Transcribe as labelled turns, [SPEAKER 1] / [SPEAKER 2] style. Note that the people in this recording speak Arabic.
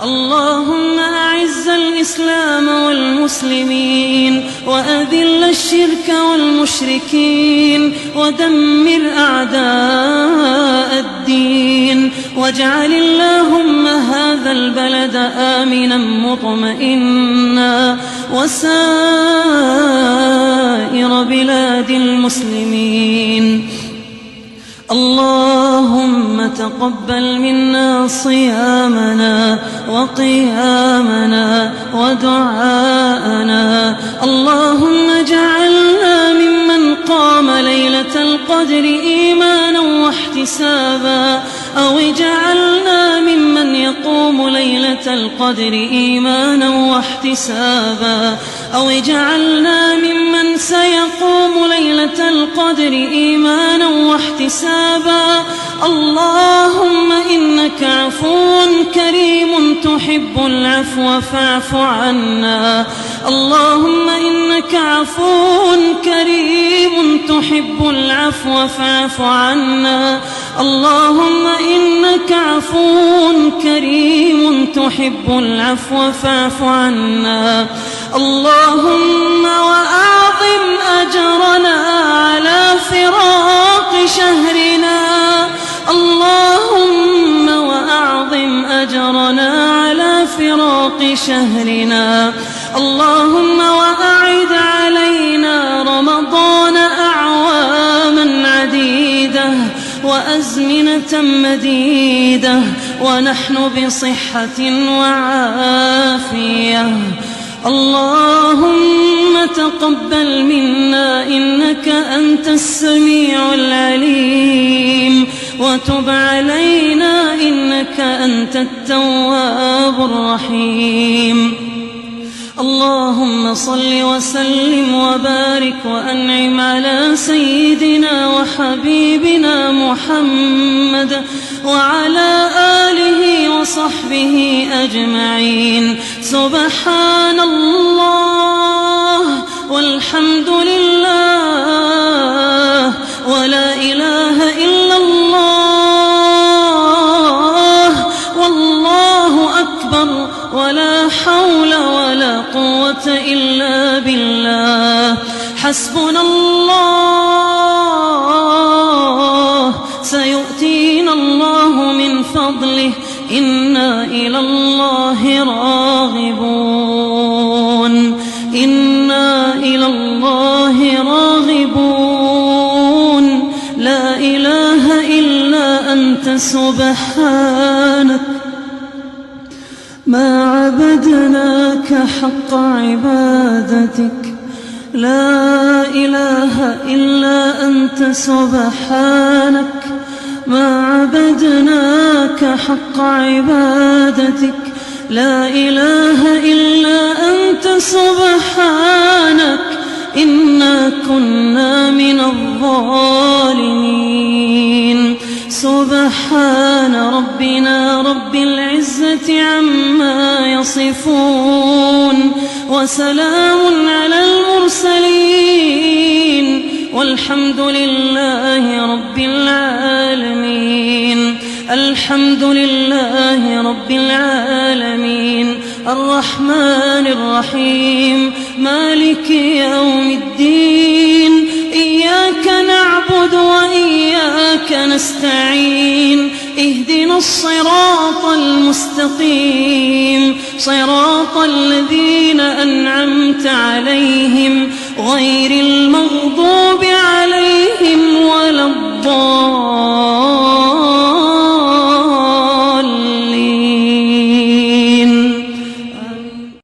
[SPEAKER 1] اللهم أعز الإسلام والمسلمين وأذل الشرك والمشركين ودمر أعداء الدين، واجعل اللهم هذا البلد آمنا مطمئنا وسائر بلاد المسلمين. اللهم تقبل منا صيامنا وقيامنا ودعاءنا. اللهم اجعلنا ممن قام ليلة القدر إيمانا واحتسابا، أو اجعلنا ممن يقوم ليلة القدر إيمانا واحتسابا، أو اجعلنا ممن سيقوم ليلة القدر إيمانا واحتسابا. اللهم إنك عفو كريم تحب العفو فاعف عنا. اللهم إنك عفو كريم تحب العفو فاعف عنا. اللهم إنك عفو كريم تحب العفو فاعف عنا. اللهم وأعظم أجرنا على فراق شهرنا. اللهم وأعظم أجرنا على فراق شهرنا. اللهم وأعد علينا رمضان أعواما عديدة وأزمنة مديدة ونحن بصحة وعافية. اللهم تقبل منا إنك أنت السميع العليم، وتب علينا إنك أنت التواب الرحيم. اللهم صل وسلم وبارك وأنعم على سيدنا وحبيبنا محمد وعلى آله وصحبه أجمعين. سبحان الله والحمد لله ولا إله إلا الله والله أكبر ولا حول ولا قوة إلا بالله. حسبنا الله سيؤتينا الله من فضله إنا إلى الله راغبون. إنا إلى الله راغبون. لا إله إلا أنت سبحانك ما عبدناك حق عبادتك. لا إله إلا أنت سبحانك ما عبدناك حق عبادتك. لا إله إلا أنت سبحانك إنا كنا من الظالمين. سبحان ربنا رب العزة عما يصفون وسلام على المرسلين والحمد لله رب العالمين. الحمد لله رب العالمين الرحمن الرحيم مالك يوم الدين. إياك نعبد وإياك نستعين. اهدنا الصراط المستقيم صراط الذين أنعمت عليهم غير المغضوب